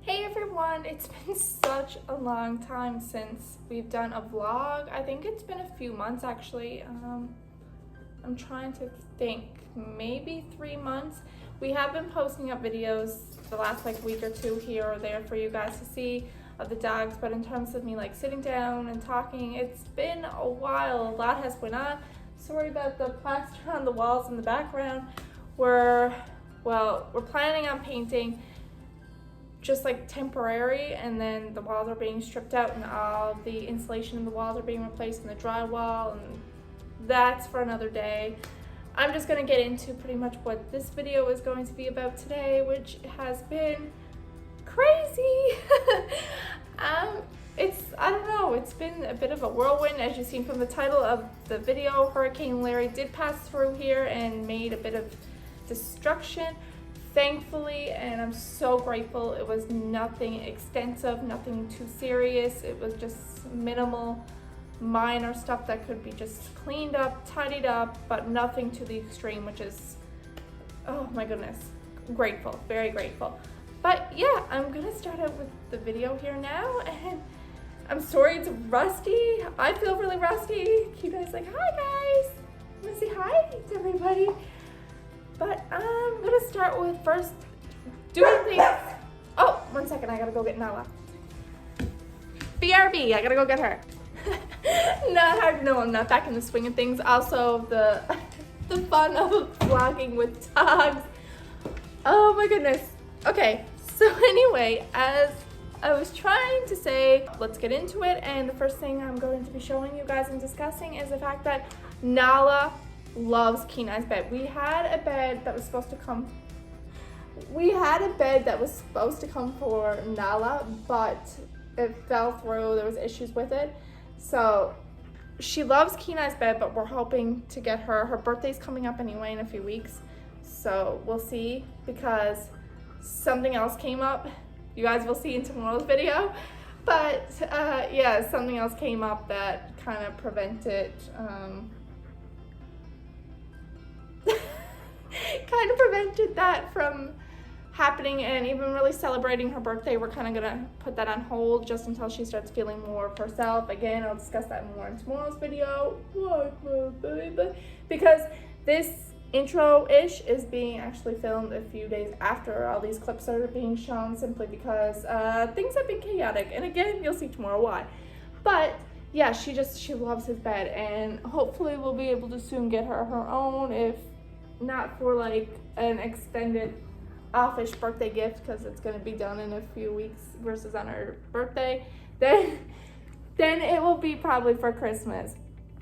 Hey everyone, it's been such a long time since we've done a vlog. I think it's been a few months actually. I'm trying to think, maybe 3 months. We have been posting up videos the last week or two here or there for you guys to see of the dogs, but in terms of me sitting down and talking, it's been a while. A lot has went on. Sorry about the plaster on the walls in the background. We're planning on painting just temporary, and then the walls are being stripped out and all the insulation in the walls are being replaced in the drywall, and that's for another day. I'm just gonna get into pretty much what this video is going to be about today, which has been crazy. I don't know, it's been a bit of a whirlwind. As you've seen from the title of the video, Hurricane Larry did pass through here and made a bit of destruction, thankfully, and I'm so grateful. It was nothing extensive, nothing too serious. It was just minimal, minor stuff that could be just cleaned up, tidied up, but nothing to the extreme, which is, oh my goodness, grateful, very grateful. But yeah, I'm gonna start out with the video here now, and I'm sorry it's rusty. I feel really rusty. Kina's like, hi guys. I'm gonna say hi to everybody. But I'm gonna start with first doing things. Oh, 1 second, I gotta go get Nala. BRB, I gotta go get her. Not hard to know, I'm not back in the swing of things. Also, the fun of vlogging with dogs. Oh my goodness. Okay, so anyway, as I was trying to say, let's get into it. And the first thing I'm going to be showing you guys and discussing is the fact that Nala loves Kenai's bed. We had a bed that was supposed to come for Nala, but it fell through. There was issues with it. So she loves Kenai's bed, but we're hoping to get her birthday's coming up anyway in a few weeks. So we'll see, because something else came up. You guys will see in tomorrow's video. But yeah, something else came up that kind of prevented that from happening, and even really celebrating her birthday. We're kind of gonna put that on hold just until she starts feeling more of herself. Again, I'll discuss that more in tomorrow's video. Because this intro-ish is being actually filmed a few days after all these clips are being shown, simply because things have been chaotic. And again, you'll see tomorrow why. But yeah, she loves his bed, and hopefully we'll be able to soon get her her own, if not for an extended office birthday gift, because it's going to be done in a few weeks versus on her birthday, then it will be probably for Christmas.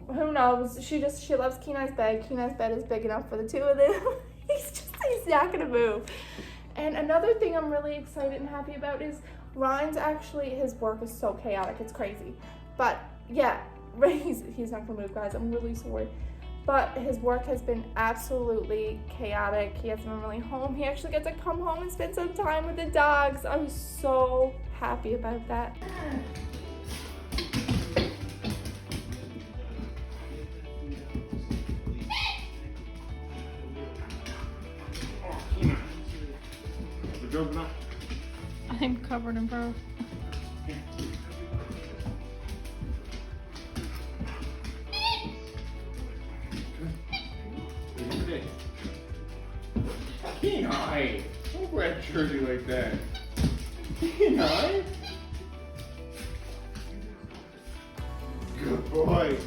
Who knows? She loves Kenai's bed. Kenai's bed is big enough for the two of them. he's not going to move. And another thing I'm really excited and happy about is Ryan's his work is so chaotic, it's crazy. But yeah, he's not going to move, guys. I'm really sorry. But his work has been absolutely chaotic. He hasn't been really home. He actually gets to come home and spend some time with the dogs. I was so happy about that. I'm covered in fur. Kenai, don't wear a jersey like that. Kenai? Good boy.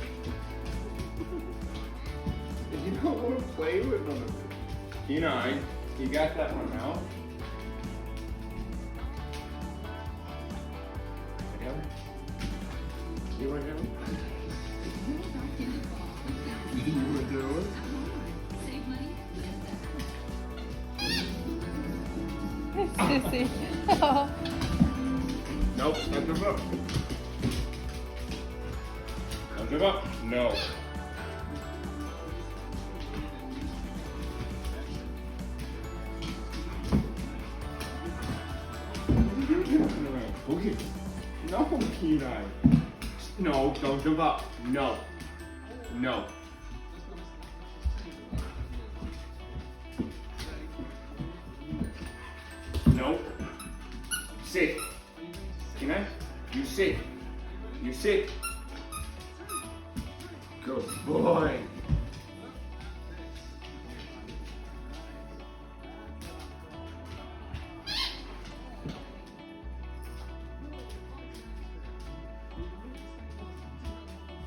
You don't want to play with them. Kenai, you got that one now? You want him? You want to do it? Sissy. Oh. Nope, don't give up. Don't give up. No. Okay. No, Kenai. No, don't give up. No. No. Nope. sit. Kenai, you sit. You sit. Good boy.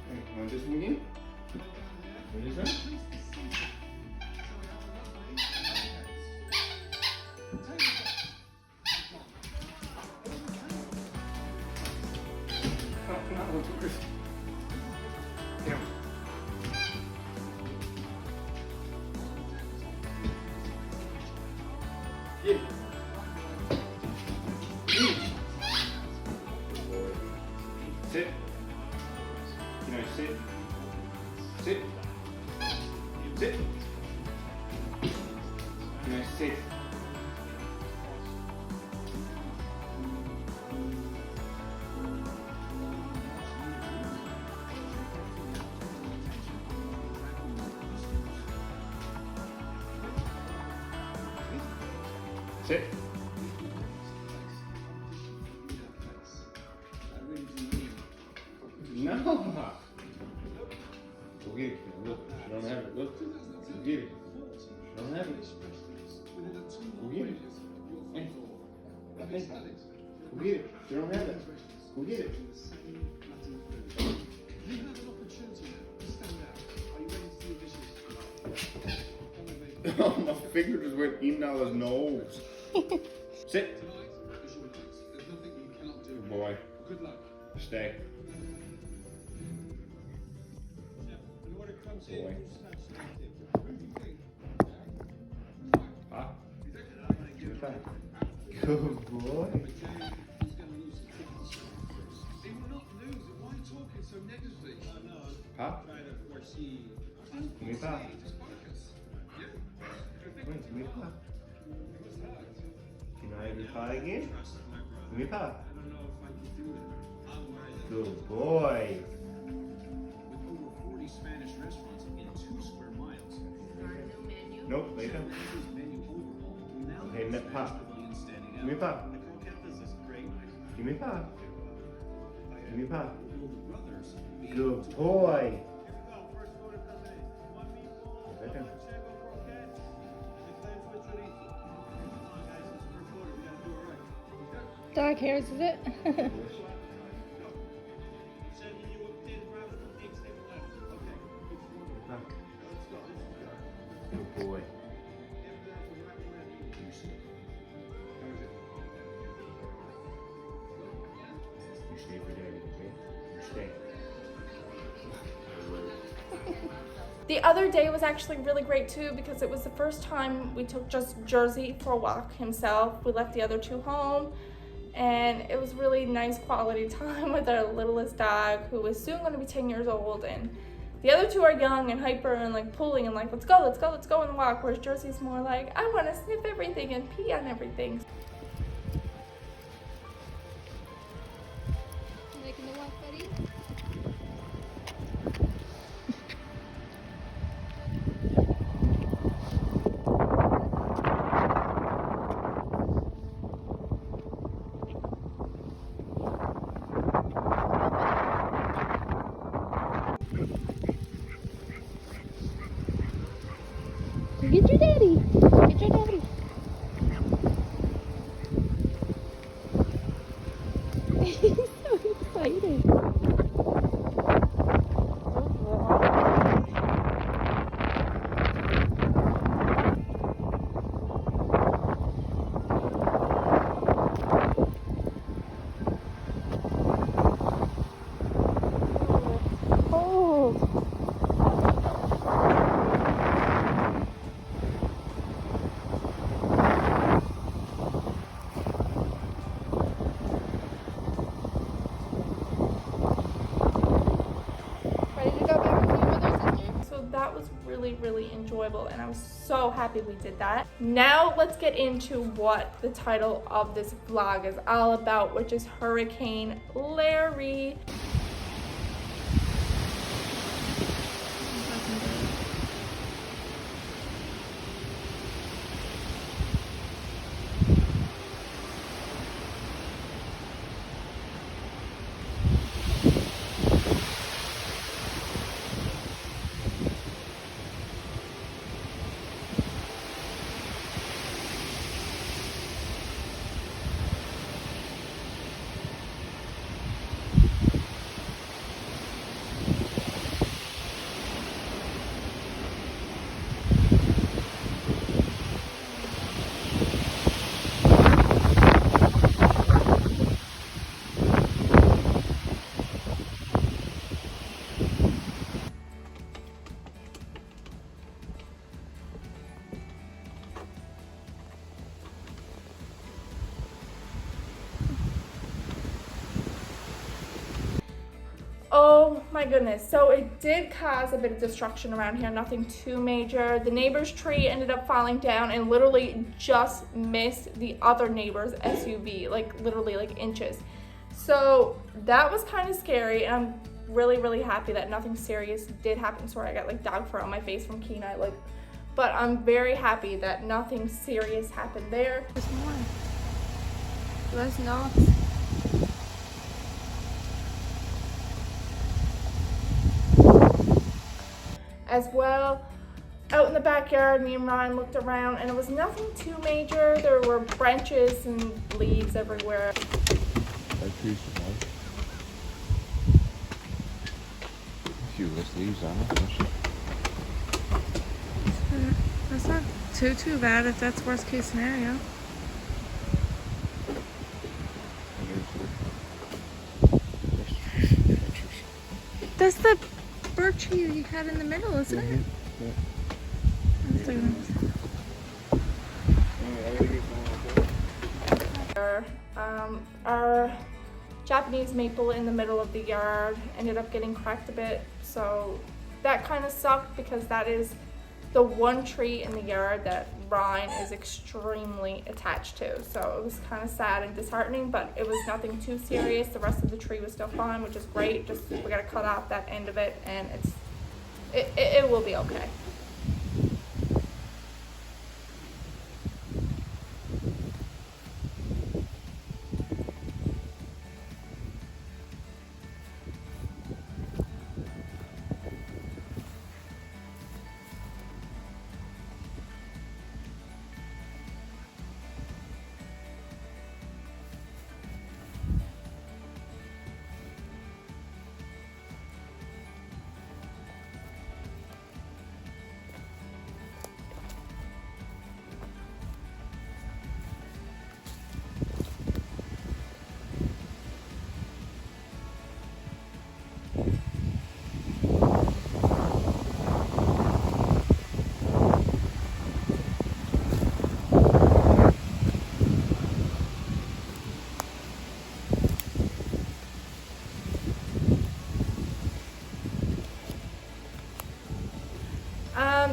Hey, want this one again? Want this one? Damn. Get. Sit. Can I sit? Sit. Sit. Can I sit? Sit. No. Go get it. Look, you don't have it. Look, go get it. You don't have it. Go get it. Hey. Hey. Go get it. You don't have it. Go get it. My finger just went in down his nose. Sit. Good boy. Stay. Boy. Huh? Good boy. Huh? Give me pop. Give me pop. Can I have your pie again? Give me pop. Good boy. Nope, later. Okay, net pop. Give me pop. Give me pop. Give me pop. Good boy. Right there. Dark hairs, is it? Good boy. You stay for daddy, okay? You stay. The other day was actually really great too because it was the first time we took just Jersey for a walk himself. We left the other two home and it was really nice quality time with our littlest dog who is soon going to be 10 years old, and the other two are young and hyper and like pulling and like let's go on the walk, whereas Jersey's more like I want to sniff everything and pee on everything. Making the walk, buddy? Get your daddy. Get your daddy. He's so excited. Really enjoyable, and I was so happy we did that. Now let's get into what the title of this vlog is all about, which is Hurricane Larry. my goodness. So it did cause a bit of destruction around here, nothing too major. The neighbor's tree ended up falling down and literally just missed the other neighbor's SUV, like literally like inches. So that was kind of scary, and I'm really, really happy that nothing serious did happen. Sorry, I got like dog fur on my face from Kenai, like, but I'm very happy that nothing serious happened there. There's more. Let's know. As well, out in the backyard, me and Ryan looked around and it was nothing too major. There were branches and leaves everywhere. A few less leaves on it. That's not too bad if that's worst case scenario. That's the birch tree you had in the middle, isn't it? Our Japanese maple in the middle of the yard ended up getting cracked a bit, so that kind of sucked because that is the one tree in the yard that Ryan is extremely attached to. So it was kind of sad and disheartening, but it was nothing too serious. The rest of the tree was still fine, which is great. Just we gotta cut off that end of it, and it will be okay.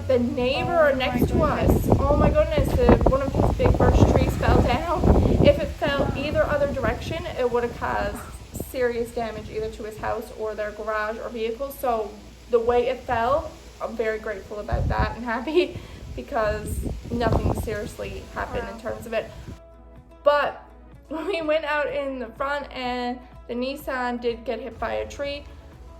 The neighbor next to us, oh my goodness, one of his big birch trees fell down. If it fell either other direction, it would have caused serious damage either to his house or their garage or vehicle. So the way it fell, I'm very grateful about that and happy because nothing seriously happened in terms of it. But we went out in the front and the Nissan did get hit by a tree.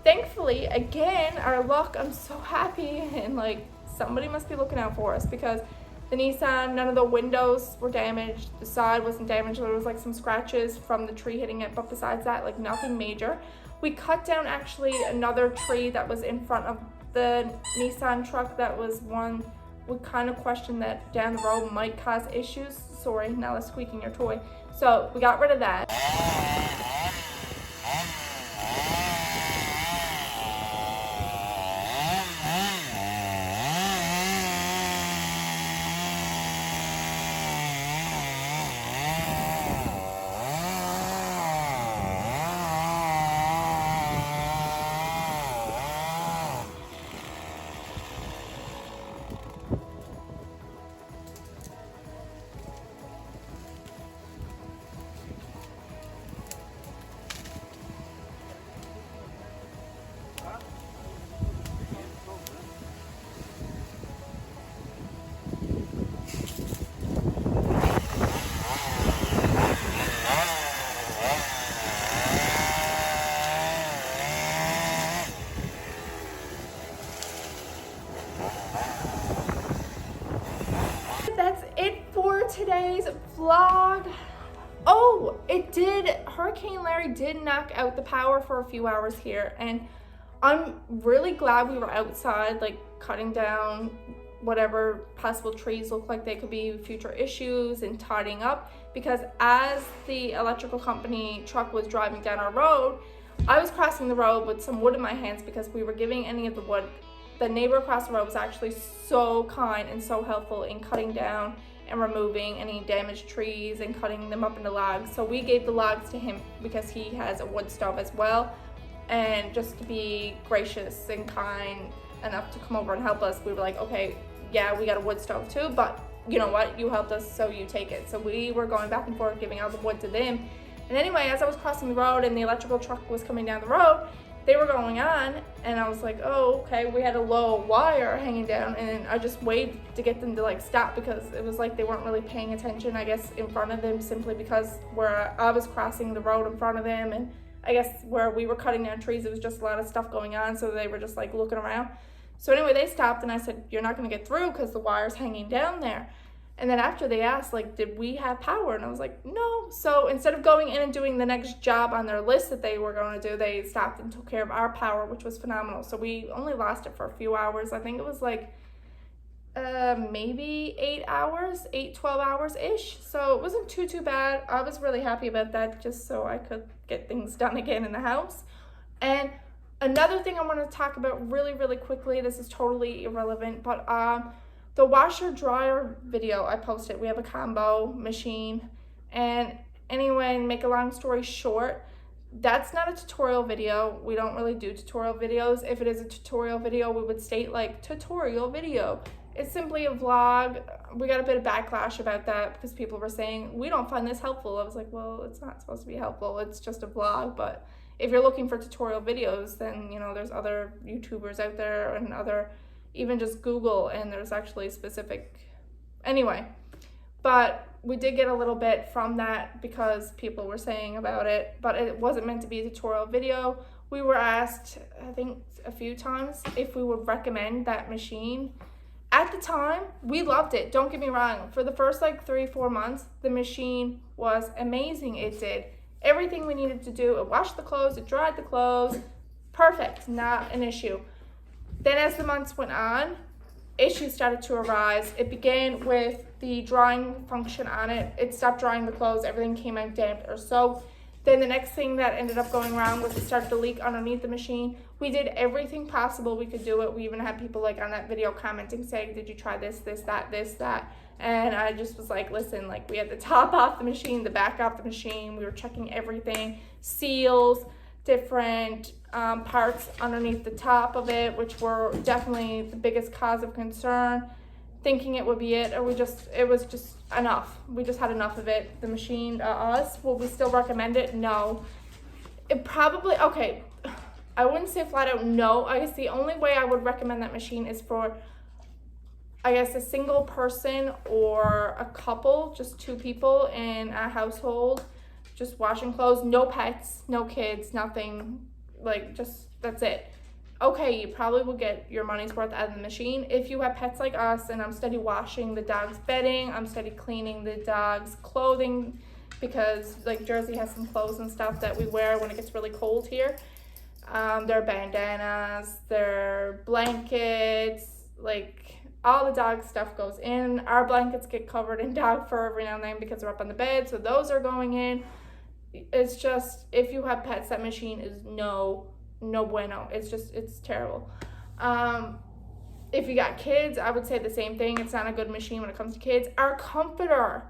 Thankfully, again, our luck, I'm so happy, and like somebody must be looking out for us because the Nissan, none of the windows were damaged, the side wasn't damaged, there was like some scratches from the tree hitting it, but besides that, like nothing major. We cut down actually another tree that was in front of the Nissan truck. That was one we kind of questioned that down the road might cause issues. Sorry, now that's squeaking your toy. So we got rid of that. Today's vlog. Oh, Hurricane Larry did knock out the power for a few hours here, and I'm really glad we were outside, like cutting down whatever possible trees look like they could be future issues and tidying up, because as the electrical company truck was driving down our road, I was crossing the road with some wood in my hands because we were giving any of the wood. The neighbor across the road was actually so kind and so helpful in cutting down and removing any damaged trees and cutting them up into logs. So we gave the logs to him because he has a wood stove as well. and just to be gracious and kind enough to come over and help us, we were like, okay, yeah, we got a wood stove too, but you know what, you helped us, so you take it. So we were going back and forth, giving all the wood to them. And anyway, as I was crossing the road and the electrical truck was coming down the road, they were going on, and I was like, oh, okay, we had a low wire hanging down, and I just waved to get them to like stop, because it was like they weren't really paying attention, I guess, in front of them, simply because where I was crossing the road in front of them, and I guess where we were cutting down trees, it was just a lot of stuff going on, so they were just like looking around. So anyway, they stopped, and I said, you're not gonna get through because the wire's hanging down there. And then after they asked, like, did we have power? And I was like, no. So instead of going in and doing the next job on their list that they were going to do, they stopped and took care of our power, which was phenomenal. So we only lost it for a few hours. I think it was like maybe 12 hours-ish. So it wasn't too bad. I was really happy about that, just so I could get things done again in the house. And another thing I want to talk about really quickly, this is totally irrelevant, but the washer dryer video I posted, we have a combo machine. And anyway, make a long story short, that's not a tutorial video. We don't really do tutorial videos. If it is a tutorial video, we would state like tutorial video. It's simply a vlog. We got a bit of backlash about that because people were saying, we don't find this helpful. I was like, well, it's not supposed to be helpful. It's just a vlog. But if you're looking for tutorial videos, then, you know, there's other YouTubers out there and other, even just Google, and there's actually specific, anyway. But we did get a little bit from that because people were saying about it, but it wasn't meant to be a tutorial video. We were asked, I think a few times, if we would recommend that machine. At the time, we loved it, don't get me wrong. For the first like 3-4 months, the machine was amazing. It did everything we needed to do. It washed the clothes, it dried the clothes, perfect, not an issue. Then as the months went on, issues started to arise. It began with the drying function on it. It stopped drying the clothes, everything came out damp or soaked. Then the next thing that ended up going wrong was it started to leak underneath the machine. We did everything possible we could do it. We even had people like on that video commenting saying, did you try this, that? And I just was like, listen, like we had the top off the machine, the back off the machine. We were checking everything, seals, different parts underneath the top of it, which were definitely the biggest cause of concern, thinking it would be it, or it was just enough. We just had enough of it. The machine, will we still recommend it? No. It probably, okay, I wouldn't say flat out no. I guess the only way I would recommend that machine is for, I guess, a single person or a couple, just 2 people in a household, just washing clothes, no pets, no kids, nothing, like just, that's it. Okay, you probably will get your money's worth out of the machine. If you have pets like us, and I'm steady washing the dog's bedding, I'm steady cleaning the dog's clothing, because like Jersey has some clothes and stuff that we wear when it gets really cold here. Their bandanas, their blankets, like all the dog stuff goes in. Our blankets get covered in dog fur every now and then because they're up on the bed, so those are going in. It's just, if you have pets, that machine is no bueno. It's terrible. If you got kids, I would say the same thing. It's not a good machine when it comes to kids. Our comforter,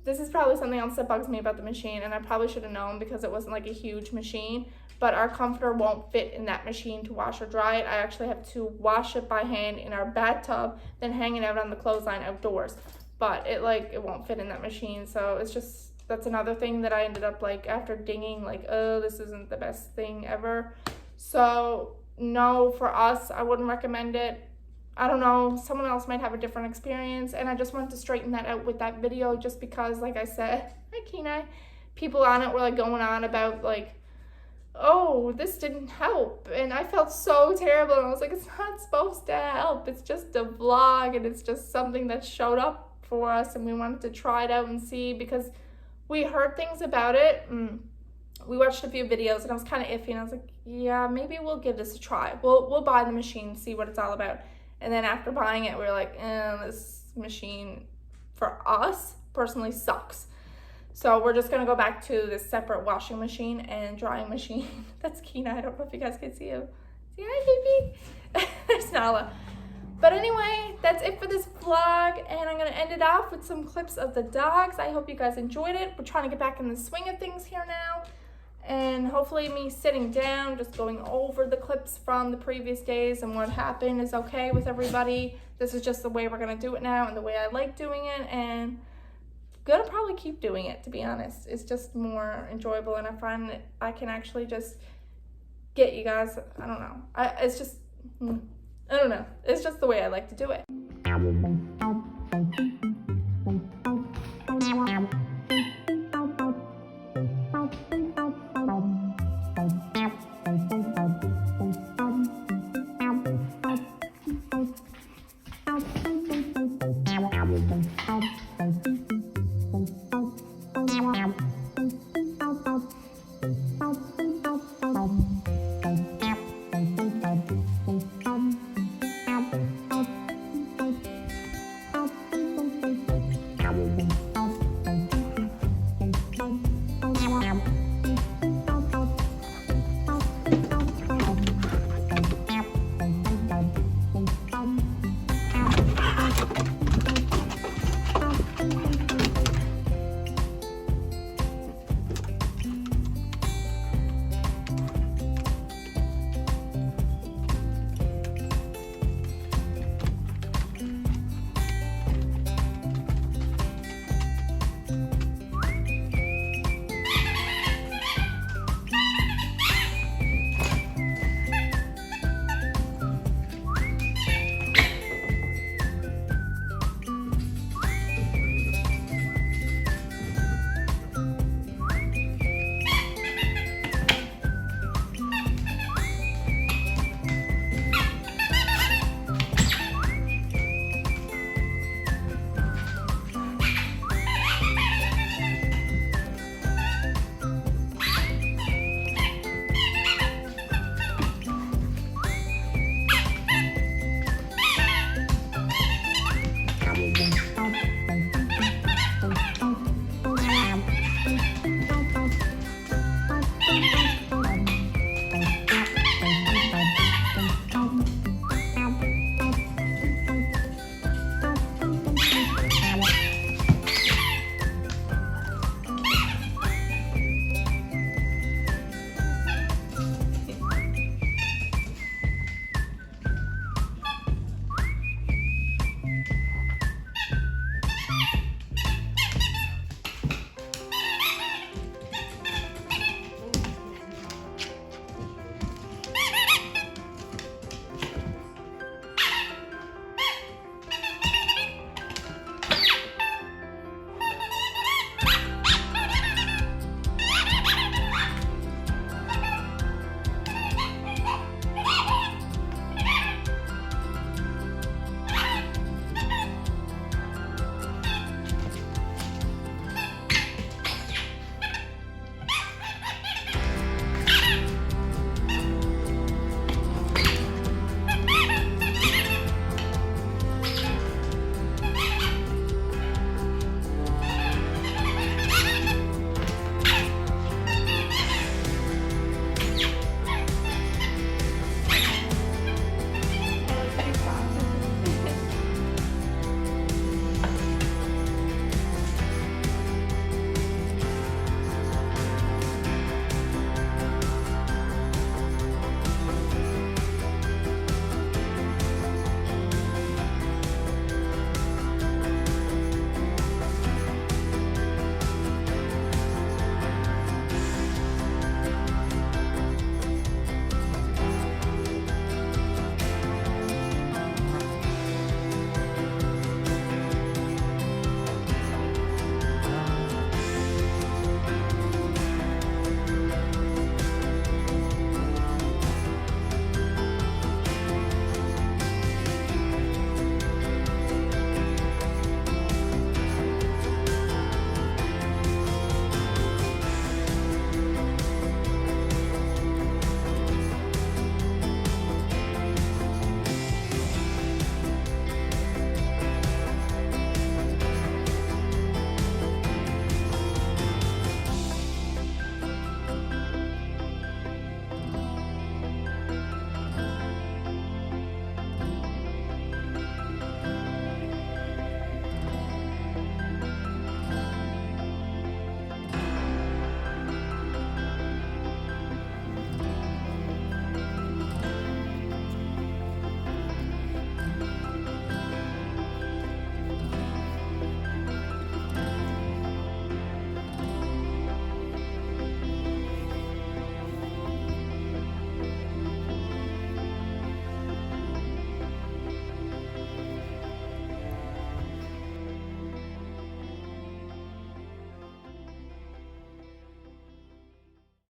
this is probably something else that bugs me about the machine, and I probably should have known because it wasn't like a huge machine, but our comforter won't fit in that machine to wash or dry it. I actually have to wash it by hand in our bathtub, then hang it out on the clothesline outdoors. But it won't fit in that machine, so it's just, that's another thing that I ended up like after dinging, like, oh, this isn't the best thing ever. So no, for us, I wouldn't recommend it. I don't know, someone else might have a different experience, and I just wanted to straighten that out with that video, just because, like I said, hi Kenai, people on it were like going on about like, oh, this didn't help, and I felt so terrible, and I was like, it's not supposed to help, it's just a vlog, and it's just something that showed up for us, and we wanted to try it out and see, because we heard things about it. We watched a few videos, and I was kind of iffy, and I was like, yeah, maybe we'll give this a try. We'll buy the machine, see what it's all about. And then after buying it, we were like, this machine, for us, personally sucks. So we're just going to go back to this separate washing machine and drying machine. That's Kenai. I don't know if you guys can see him. Say hi, baby. There's Nala. But anyway, that's it for this vlog, and I'm going to end it off with some clips of the dogs. I hope you guys enjoyed it. We're trying to get back in the swing of things here now. and hopefully me sitting down, just going over the clips from the previous days and what happened is okay with everybody. This is just the way we're gonna do it now and the way I like doing it, and gonna probably keep doing it, to be honest. It's just more enjoyable, and I find that I can actually just get you guys, I don't know. I don't know. It's just the way I like to do it.